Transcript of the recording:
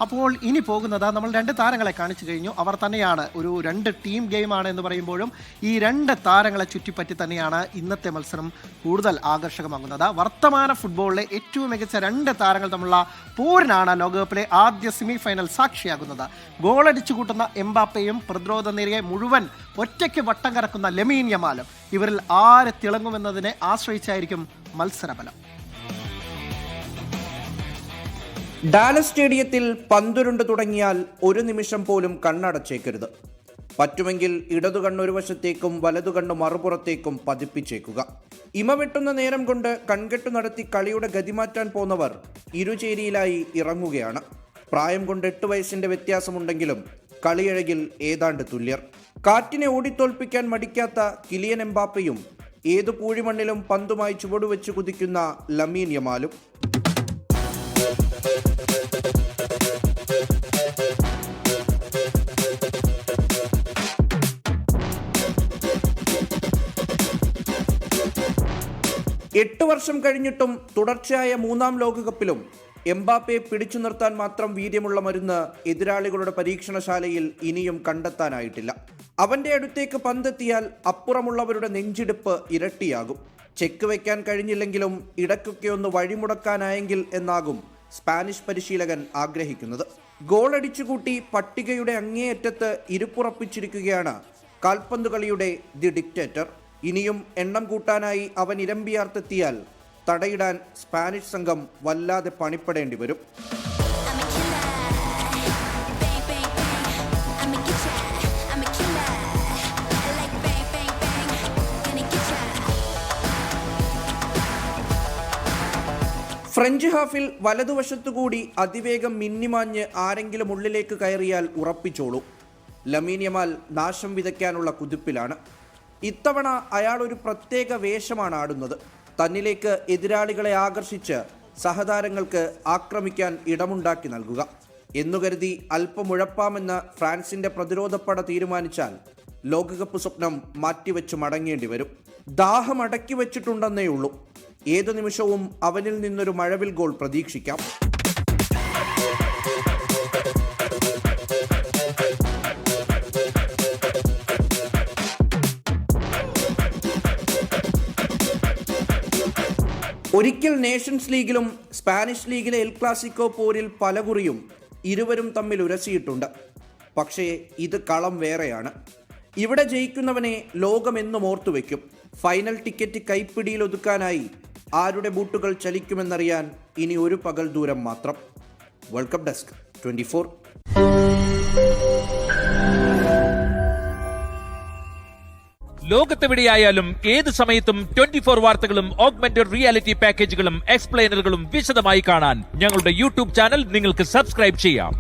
അപ്പോൾ ഇനി പോകുന്നത് നമ്മൾ രണ്ട് താരങ്ങളെ കാണിച്ചു കഴിഞ്ഞു. അവർ തന്നെയാണ് ഒരു രണ്ട് ടീം ഗെയിമാണ് എന്ന് പറയുമ്പോഴും ഈ രണ്ട് താരങ്ങളെ ചുറ്റിപ്പറ്റി തന്നെയാണ് ഇന്നത്തെ മത്സരം കൂടുതൽ ആകർഷകമാകുന്നത്. വർത്തമാന ഫുട്ബോളിലെ ഏറ്റവും മികച്ച രണ്ട് താരങ്ങൾ തമ്മിലുള്ള പോരിനാണ് ലോകകപ്പിലെ ആദ്യ സെമി ഫൈനൽ സാക്ഷിയാകുന്നത്. ഗോളടിച്ചു കൂട്ടുന്ന എംബാപ്പയും പ്രതിരോധ നിരയെ മുഴുവൻ ഒറ്റയ്ക്ക് വട്ടം കറക്കുന്ന ലമീൻ യമാലും. ഇവരിൽ ആര് തിളങ്ങുമെന്നതിനെ ആശ്രയിച്ചായിരിക്കും മത്സരഫലം. ഡാലസ് സ്റ്റേഡിയത്തിൽ പന്തുരുണ്ട് തുടങ്ങിയാൽ ഒരു നിമിഷം പോലും കണ്ണടച്ചേക്കരുത്. പറ്റുമെങ്കിൽ ഇടതു കണ്ണൊരു വശത്തേക്കും വലതു കണ്ണ് മറുപുറത്തേക്കും പതിപ്പിച്ചേക്കുക. ഇമവെട്ടുന്ന നേരം കൊണ്ട് കൺകെട്ടു നടത്തി കളിയുടെ ഗതിമാറ്റാൻ പോന്നവർ ഇരുചേരിയിലായി ഇറങ്ങുകയാണ്. പ്രായം കൊണ്ട് 8 വയസ്സിന്റെ വ്യത്യാസമുണ്ടെങ്കിലും കളിയഴകിൽ ഏതാണ്ട് തുല്യർ. കാറ്റിനെ ഓടിത്തോൽപ്പിക്കാൻ മടിക്കാത്ത കിലിയൻ എംബാപ്പയും ഏതു പൂഴിമണ്ണിലും പന്തുമായി ചുവടുവെച്ച് കുതിക്കുന്ന ലമീൻ യമാലും. എട്ട് വർഷം കഴിഞ്ഞിട്ടും തുടർച്ചയായ 3ാം ലോകകപ്പിലും എംബാപ്പയെ പിടിച്ചു നിർത്താൻ മാത്രം വീര്യമുള്ള മരുന്ന് എതിരാളികളുടെ പരീക്ഷണശാലയിൽ ഇനിയും കണ്ടെത്താനായിട്ടില്ല. അവന്റെ അടുത്തേക്ക് പന്തെത്തിയാൽ അപ്പുറമുള്ളവരുടെ നെഞ്ചിടിപ്പ് ഇരട്ടിയാകും. ചെക്ക് വയ്ക്കാൻ കഴിഞ്ഞില്ലെങ്കിലും ഇടയ്ക്കൊക്കെ ഒന്ന് വഴിമുടക്കാനായെങ്കിൽ എന്നാകും സ്പാനിഷ് പരിശീലകൻ ആഗ്രഹിക്കുന്നത്. ഗോളടിച്ചുകൂട്ടി പട്ടികയുടെ അങ്ങേയറ്റത്ത് ഇരുപ്പുറപ്പിച്ചിരിക്കുകയാണ് കാൽപന്ത് കളിയുടെ ദി ഡിക്റ്റേറ്റർ. ഇനിയും എണ്ണം കൂട്ടാനായി അവൻ ഇരമ്പിയാർത്തെത്തിയാൽ തടയിടാൻ സ്പാനിഷ് സംഘം വല്ലാതെ പണിപ്പെടേണ്ടി വരും. ഫ്രഞ്ച് ഹാഫിൽ വലതുവശത്തുകൂടി അതിവേഗം മിന്നിമാഞ്ഞ് ആരെങ്കിലും ഉള്ളിലേക്ക് കയറിയാൽ ഉറപ്പിച്ചോളൂ. ലമീൻ യമാൽ നാശം വിതയ്ക്കാനുള്ള കുതിപ്പിലാണ്. ഇത്തവണ അയാൾ ഒരു പ്രത്യേക വേഷമാണ് ആടുന്നത്. തന്നിലേക്ക് എതിരാളികളെ ആകർഷിച്ച് സഹതാരങ്ങൾക്ക് ആക്രമിക്കാൻ ഇടമുണ്ടാക്കി നൽകുക എന്നുകരുതി അല്പം ഉഴപ്പാമെന്ന് ഫ്രാൻസിന്റെ പ്രതിരോധപ്പട തീരുമാനിച്ചാൽ ലോകകപ്പ് സ്വപ്നം മാറ്റിവെച്ച് മടങ്ങേണ്ടി വരും. ദാഹം അടക്കി വച്ചിട്ടുണ്ടെന്നേ ഉള്ളൂ. ഏതു നിമിഷവും അവനിൽ നിന്നൊരു മഴവിൽ ഗോൾ പ്രതീക്ഷിക്കാം. ഒരിക്കൽ നേഷൻസ് ലീഗിലും സ്പാനിഷ് ലീഗിലെ എൽ ക്ലാസിക്കോ പോരിൽ പലകുറിയും ഇരുവരും തമ്മിൽ ഉരസിയിട്ടുണ്ട്. പക്ഷേ ഇത് കളം വേറെയാണ്. ഇവിടെ ജയിക്കുന്നവനെ ലോകമെന്നും ഓർത്തുവെക്കും. ഫൈനൽ ടിക്കറ്റ് കൈപ്പിടിയിൽ ഒതുക്കാനായി ആരുടെ ബൂട്ടുകൾ ചലിക്കുമെന്നറിയാൻ ഇനി ഒരു പകൽ ദൂരം മാത്രം. World cup desk 24. ലോകത്തെവിടെയായാലും ഏത് സമയത്തും 24 വാർത്തകളും ഓഗ്മെന്റഡ് റിയാലിറ്റി പാക്കേജുകളും എക്സ്പ്ലെയിനറുകളും വിശദമായി കാണാൻ ഞങ്ങളുടെ യൂട്യൂബ് ചാനൽ നിങ്ങൾക്ക് സബ്സ്ക്രൈബ് ചെയ്യാം.